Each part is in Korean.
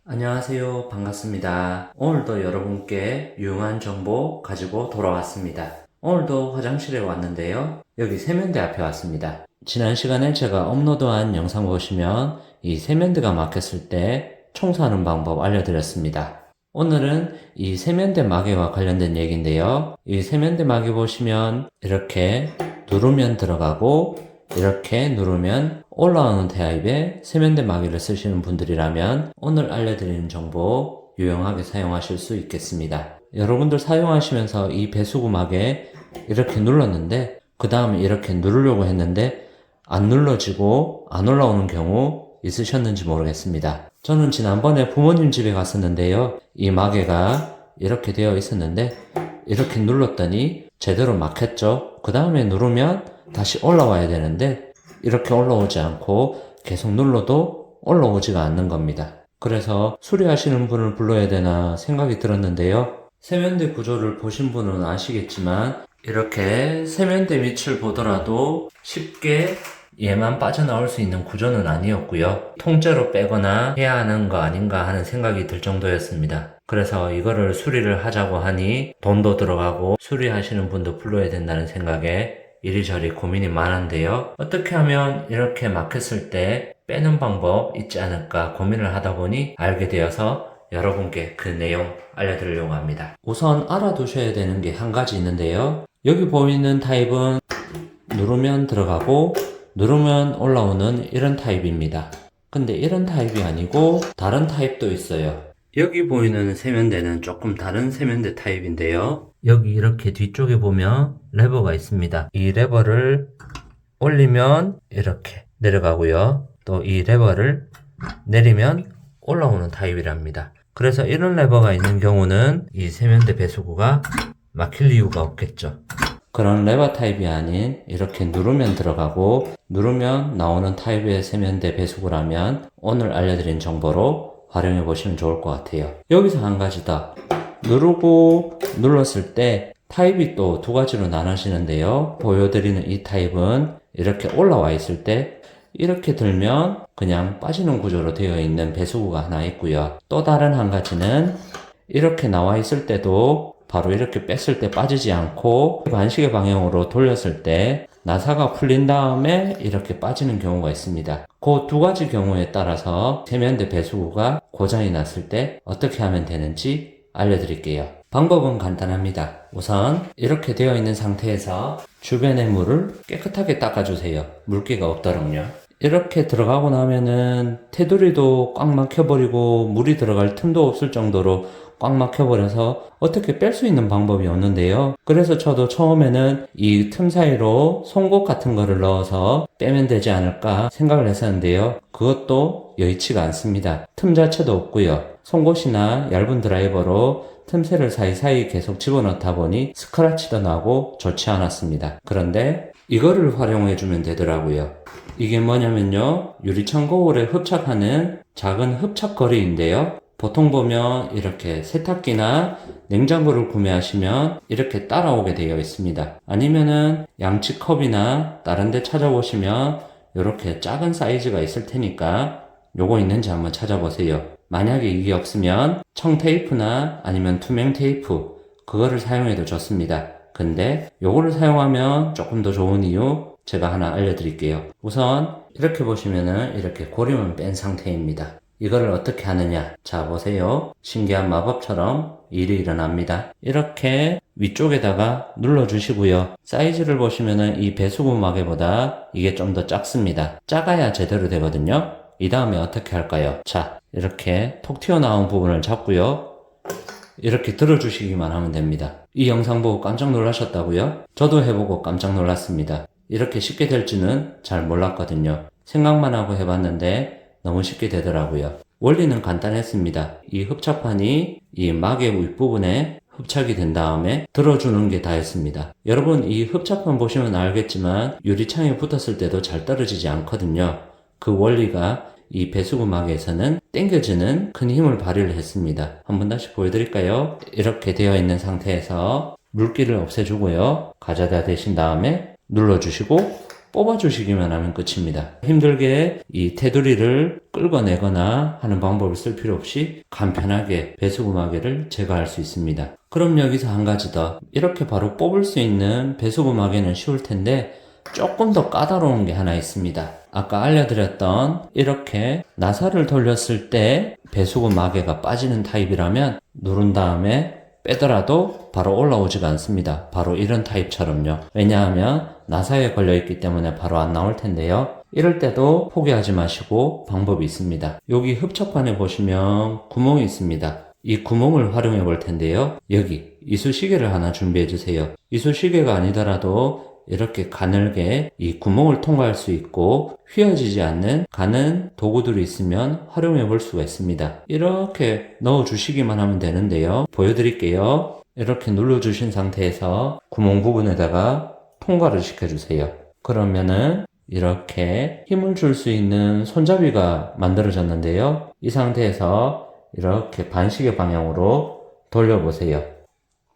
안녕하세요. 반갑습니다. 오늘도 여러분께 유용한 정보 가지고 돌아왔습니다. 오늘도 화장실에 왔는데요. 여기 세면대 앞에 왔습니다. 지난 시간에 제가 업로드한 영상 보시면 이 세면대가 막혔을 때 청소하는 방법 알려드렸습니다. 오늘은 이 세면대 마개와 관련된 얘기인데요. 이 세면대 마개 보시면 이렇게 누르면 들어가고 이렇게 누르면 올라오는 타입의 세면대 마개를 쓰시는 분들이라면 오늘 알려드리는 정보 유용하게 사용하실 수 있겠습니다. 여러분들 사용하시면서 이 배수구 마개 이렇게 눌렀는데 그 다음에 이렇게 누르려고 했는데 안 눌러지고 안 올라오는 경우 있으셨는지 모르겠습니다. 저는 지난번에 부모님 집에 갔었는데요. 이 마개가 이렇게 되어 있었는데 이렇게 눌렀더니 제대로 막혔죠. 그 다음에 누르면 다시 올라와야 되는데 이렇게 올라오지 않고 계속 눌러도 올라오지가 않는 겁니다. 그래서 수리하시는 분을 불러야 되나 생각이 들었는데요. 세면대 구조를 보신 분은 아시겠지만 이렇게 세면대 밑을 보더라도 쉽게 얘만 빠져나올 수 있는 구조는 아니었고요. 통째로 빼거나 해야 하는 거 아닌가 하는 생각이 들 정도였습니다. 그래서 이거를 수리를 하자고 하니 돈도 들어가고 수리하시는 분도 불러야 된다는 생각에 이리저리 고민이 많은데요. 어떻게 하면 이렇게 막혔을 때 빼는 방법 있지 않을까 고민을 하다 보니 알게 되어서 여러분께 그 내용 알려드리려고 합니다. 우선 알아두셔야 되는 게 한 가지 있는데요. 여기 보이는 타입은 누르면 들어가고 누르면 올라오는 이런 타입입니다. 근데 이런 타입이 아니고 다른 타입도 있어요. 여기 보이는 세면대는 조금 다른 세면대 타입인데요. 여기 이렇게 뒤쪽에 보면 레버가 있습니다. 이 레버를 올리면 이렇게 내려가고요. 또 이 레버를 내리면 올라오는 타입이랍니다. 그래서 이런 레버가 있는 경우는 이 세면대 배수구가 막힐 이유가 없겠죠. 그런 레버 타입이 아닌 이렇게 누르면 들어가고 누르면 나오는 타입의 세면대 배수구라면 오늘 알려드린 정보로 활용해 보시면 좋을 것 같아요. 여기서 한 가지 더. 누르고 눌렀을 때 타입이 또 두 가지로 나눠지는데요. 보여드리는 이 타입은 이렇게 올라와 있을 때 이렇게 들면 그냥 빠지는 구조로 되어 있는 배수구가 하나 있고요. 또 다른 한 가지는 이렇게 나와 있을 때도 바로 이렇게 뺐을 때 빠지지 않고 반시계 방향으로 돌렸을 때 나사가 풀린 다음에 이렇게 빠지는 경우가 있습니다. 그 두 가지 경우에 따라서 세면대 배수구가 고장이 났을 때 어떻게 하면 되는지 알려드릴게요. 방법은 간단합니다. 우선 이렇게 되어 있는 상태에서 주변의 물을 깨끗하게 닦아주세요. 물기가 없도록요. 이렇게 들어가고 나면은 테두리도 꽉 막혀버리고 물이 들어갈 틈도 없을 정도로 꽉 막혀버려서 어떻게 뺄 수 있는 방법이 없는데요. 그래서 저도 처음에는 이 틈 사이로 송곳 같은 거를 넣어서 빼면 되지 않을까 생각을 했었는데요. 그것도 여의치가 않습니다. 틈 자체도 없고요. 송곳이나 얇은 드라이버로 틈새를 사이사이 계속 집어넣다 보니 스크래치도 나고 좋지 않았습니다. 그런데 이거를 활용해주면 되더라고요. 이게 뭐냐면요. 유리창 거울에 흡착하는 작은 흡착거리인데요. 보통 보면 이렇게 세탁기나 냉장고를 구매하시면 이렇게 따라오게 되어 있습니다. 아니면은 양치컵이나 다른 데 찾아보시면 이렇게 작은 사이즈가 있을 테니까 요거 있는지 한번 찾아보세요. 만약에 이게 없으면 청테이프나 아니면 투명 테이프 그거를 사용해도 좋습니다. 근데 요거를 사용하면 조금 더 좋은 이유 제가 하나 알려드릴게요. 우선 이렇게 보시면은 이렇게 고림은 뺀 상태입니다. 이거를 어떻게 하느냐? 자, 보세요. 신기한 마법처럼 일이 일어납니다. 이렇게 위쪽에다가 눌러주시고요. 사이즈를 보시면은 이 배수구 마개보다 이게 좀 더 작습니다. 작아야 제대로 되거든요. 이 다음에 어떻게 할까요? 자, 이렇게 톡 튀어나온 부분을 잡고요. 이렇게 들어주시기만 하면 됩니다. 이 영상 보고 깜짝 놀라셨다고요? 저도 해보고 깜짝 놀랐습니다. 이렇게 쉽게 될지는 잘 몰랐거든요. 생각만 하고 해봤는데 너무 쉽게 되더라고요. 원리는 간단했습니다. 이 흡착판이 이 마개 윗부분에 흡착이 된 다음에 들어주는 게 다였습니다. 여러분 이 흡착판 보시면 알겠지만 유리창에 붙었을 때도 잘 떨어지지 않거든요. 그 원리가 이 배수구 마개에서는 당겨지는 큰 힘을 발휘를 했습니다. 한번 다시 보여드릴까요? 이렇게 되어 있는 상태에서 물기를 없애주고요. 가져다 대신 다음에 눌러주시고 뽑아주시기만 하면 끝입니다. 힘들게 이 테두리를 끌어내거나 하는 방법을 쓸 필요 없이 간편하게 배수구마개를 제거할 수 있습니다. 그럼 여기서 한 가지 더, 이렇게 바로 뽑을 수 있는 배수구마개는 쉬울 텐데 조금 더 까다로운 게 하나 있습니다. 아까 알려드렸던 이렇게 나사를 돌렸을 때 배수구마개가 빠지는 타입이라면 누른 다음에 빼더라도 바로 올라오지가 않습니다. 바로 이런 타입처럼요. 왜냐하면 나사에 걸려있기 때문에 바로 안 나올 텐데요. 이럴 때도 포기하지 마시고 방법이 있습니다. 여기 흡착판에 보시면 구멍이 있습니다. 이 구멍을 활용해 볼 텐데요. 여기 이쑤시개를 하나 준비해 주세요. 이쑤시개가 아니더라도 이렇게 가늘게 이 구멍을 통과할 수 있고 휘어지지 않는 가는 도구들이 있으면 활용해 볼 수가 있습니다. 이렇게 넣어 주시기만 하면 되는데요. 보여드릴게요. 이렇게 눌러 주신 상태에서 구멍 부분에다가 통과를 시켜 주세요. 그러면은 이렇게 힘을 줄 수 있는 손잡이가 만들어졌는데요. 이 상태에서 이렇게 반시계 방향으로 돌려보세요.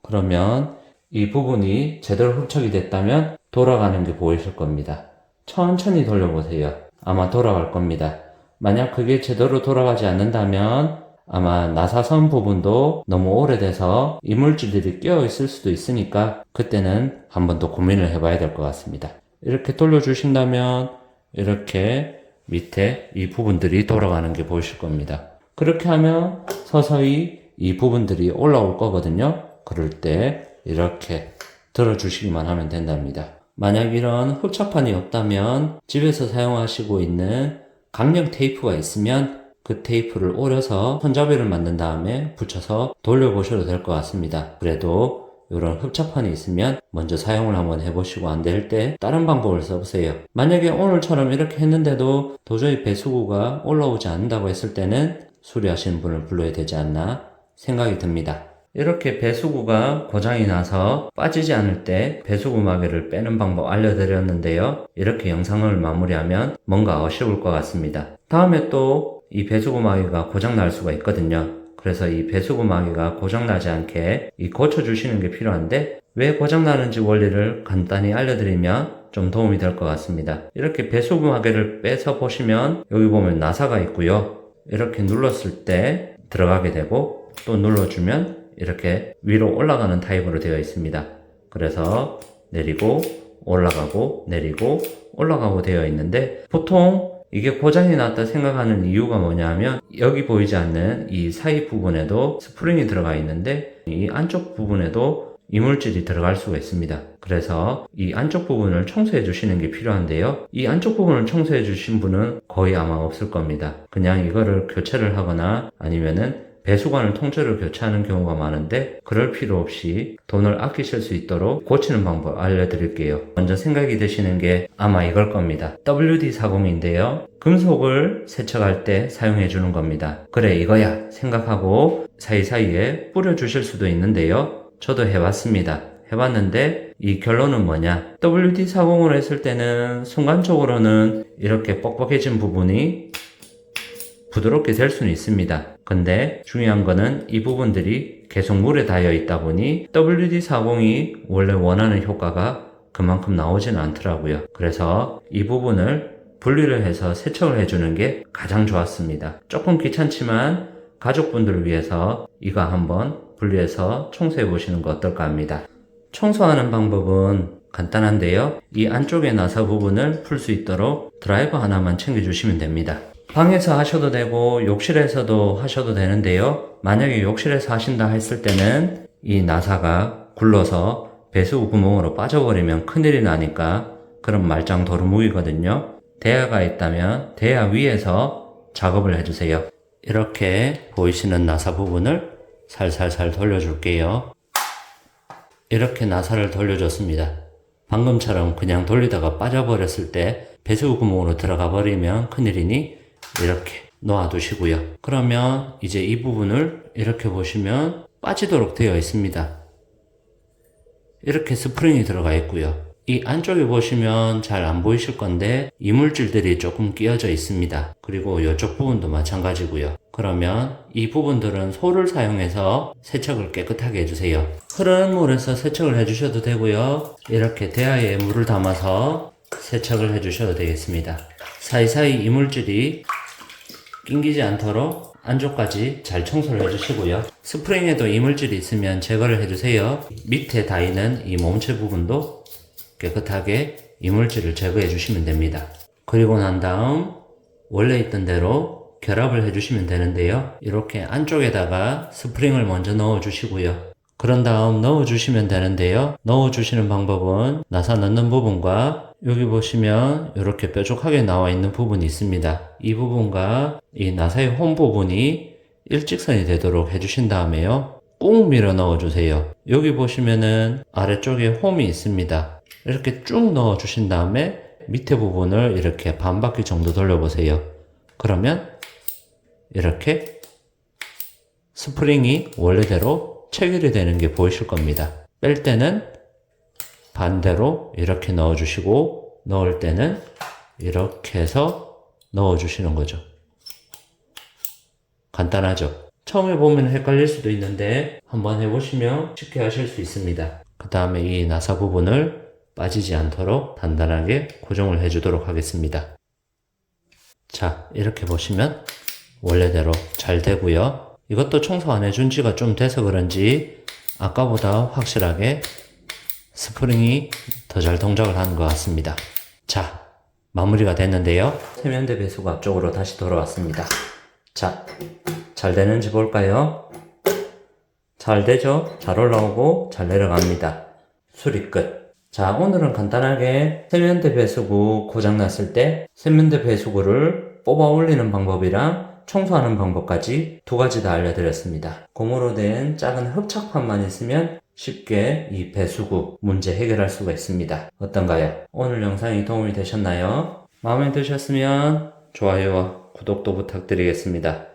그러면 이 부분이 제대로 흡착이 됐다면 돌아가는 게 보이실 겁니다. 천천히 돌려보세요. 아마 돌아갈 겁니다. 만약 그게 제대로 돌아가지 않는다면 아마 나사선 부분도 너무 오래돼서 이물질들이 끼어 있을 수도 있으니까 그때는 한 번 더 고민을 해봐야 될 것 같습니다. 이렇게 돌려주신다면 이렇게 밑에 이 부분들이 돌아가는 게 보이실 겁니다. 그렇게 하면 서서히 이 부분들이 올라올 거거든요. 그럴 때 이렇게 들어주시기만 하면 된답니다. 만약 이런 흡착판이 없다면 집에서 사용하시고 있는 강력 테이프가 있으면 그 테이프를 오려서 손잡이를 만든 다음에 붙여서 돌려보셔도 될 것 같습니다. 그래도 이런 흡착판이 있으면 먼저 사용을 한번 해보시고 안 될 때 다른 방법을 써보세요. 만약에 오늘처럼 이렇게 했는데도 도저히 배수구가 올라오지 않는다고 했을 때는 수리하시는 분을 불러야 되지 않나 생각이 듭니다. 이렇게 배수구가 고장이 나서 빠지지 않을 때 배수구마개를 빼는 방법 알려드렸는데요. 이렇게 영상을 마무리하면 뭔가 아쉬울 것 같습니다. 다음에 또 이 배수구마개가 고장 날 수가 있거든요. 그래서 이 배수구마개가 고장나지 않게 고쳐주시는 게 필요한데 왜 고장나는지 원리를 간단히 알려드리면 좀 도움이 될 것 같습니다. 이렇게 배수구마개를 빼서 보시면 여기 보면 나사가 있고요. 이렇게 눌렀을 때 들어가게 되고 또 눌러주면 이렇게 위로 올라가는 타입으로 되어 있습니다. 그래서 내리고 올라가고 내리고 올라가고 되어 있는데 보통 이게 고장이 났다 생각하는 이유가 뭐냐면 여기 보이지 않는 이 사이 부분에도 스프링이 들어가 있는데 이 안쪽 부분에도 이물질이 들어갈 수가 있습니다. 그래서 이 안쪽 부분을 청소해 주시는 게 필요한데요. 이 안쪽 부분을 청소해 주신 분은 거의 아마 없을 겁니다. 그냥 이거를 교체를 하거나 아니면은 배수관을 통째로 교체하는 경우가 많은데 그럴 필요 없이 돈을 아끼실 수 있도록 고치는 방법 알려드릴게요. 먼저 생각이 드시는 게 아마 이걸 겁니다. WD-40인데요. 금속을 세척할 때 사용해 주는 겁니다. 그래 이거야 생각하고 사이사이에 뿌려주실 수도 있는데요. 저도 해봤습니다. 해봤는데 이 결론은 뭐냐, WD-40을 했을 때는 순간적으로는 이렇게 뻑뻑해진 부분이 부드럽게 될 수는 있습니다. 근데 중요한 거는 이 부분들이 계속 물에 닿여 있다 보니 WD-40이 원래 원하는 효과가 그만큼 나오지는 않더라고요. 그래서 이 부분을 분리를 해서 세척을 해주는 게 가장 좋았습니다. 조금 귀찮지만 가족분들을 위해서 이거 한번 분리해서 청소해 보시는 거 어떨까 합니다. 청소하는 방법은 간단한데요. 이 안쪽에 나사 부분을 풀 수 있도록 드라이버 하나만 챙겨주시면 됩니다. 방에서 하셔도 되고 욕실에서도 하셔도 되는데요. 만약에 욕실에서 하신다 했을 때는 이 나사가 굴러서 배수구 구멍으로 빠져버리면 큰일이 나니까 그런 말짱 도루묵이거든요. 대야가 있다면 대야 위에서 작업을 해주세요. 이렇게 보이시는 나사 부분을 살살살 돌려줄게요. 이렇게 나사를 돌려줬습니다. 방금처럼 그냥 돌리다가 빠져버렸을 때 배수구 구멍으로 들어가 버리면 큰일이니 이렇게 놓아두시고요. 그러면 이제 이 부분을 이렇게 보시면 빠지도록 되어 있습니다. 이렇게 스프링이 들어가 있고요. 이 안쪽에 보시면 잘 안 보이실 건데 이물질들이 조금 끼어져 있습니다. 그리고 이쪽 부분도 마찬가지고요. 그러면 이 부분들은 소를 사용해서 세척을 깨끗하게 해주세요. 흐르는 물에서 세척을 해주셔도 되고요. 이렇게 대야에 물을 담아서 세척을 해주셔도 되겠습니다. 사이사이 이물질이 낑기지 않도록 안쪽까지 잘 청소를 해주시고요. 스프링에도 이물질이 있으면 제거를 해주세요. 밑에 닿이는 이 몸체 부분도 깨끗하게 이물질을 제거해 주시면 됩니다. 그리고 난 다음 원래 있던 대로 결합을 해주시면 되는데요. 이렇게 안쪽에다가 스프링을 먼저 넣어 주시고요. 그런 다음 넣어 주시면 되는데요. 넣어 주시는 방법은 나사 넣는 부분과 여기 보시면 이렇게 뾰족하게 나와 있는 부분이 있습니다. 이 부분과 이 나사의 홈 부분이 일직선이 되도록 해주신 다음에요. 꾹 밀어 넣어 주세요. 여기 보시면은 아래쪽에 홈이 있습니다. 이렇게 쭉 넣어 주신 다음에 밑에 부분을 이렇게 반 바퀴 정도 돌려보세요. 그러면 이렇게 스프링이 원래대로 체결이 되는 게 보이실 겁니다. 뺄 때는 반대로 이렇게 넣어주시고 넣을 때는 이렇게 해서 넣어주시는 거죠. 간단하죠? 처음에 보면 헷갈릴 수도 있는데 한번 해보시면 쉽게 하실 수 있습니다. 그 다음에 이 나사 부분을 빠지지 않도록 단단하게 고정을 해주도록 하겠습니다. 자, 이렇게 보시면 원래대로 잘 되고요. 이것도 청소 안 해준 지가 좀 돼서 그런지 아까보다 확실하게 스프링이 더 잘 동작을 하는 것 같습니다. 자, 마무리가 됐는데요. 세면대 배수구 앞쪽으로 다시 돌아왔습니다. 자, 잘 되는지 볼까요? 잘 되죠? 잘 올라오고 잘 내려갑니다. 수리 끝. 자, 오늘은 간단하게 세면대 배수구 고장났을 때 세면대 배수구를 뽑아 올리는 방법이랑 청소하는 방법까지 두 가지 다 알려드렸습니다. 고무로 된 작은 흡착판만 있으면 쉽게 이 배수구 문제 해결할 수가 있습니다. 어떤가요? 오늘 영상이 도움이 되셨나요? 마음에 드셨으면 좋아요와 구독도 부탁드리겠습니다.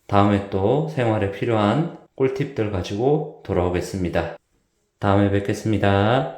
다음에 또 생활에 필요한 꿀팁들 가지고 돌아오겠습니다. 다음에 뵙겠습니다.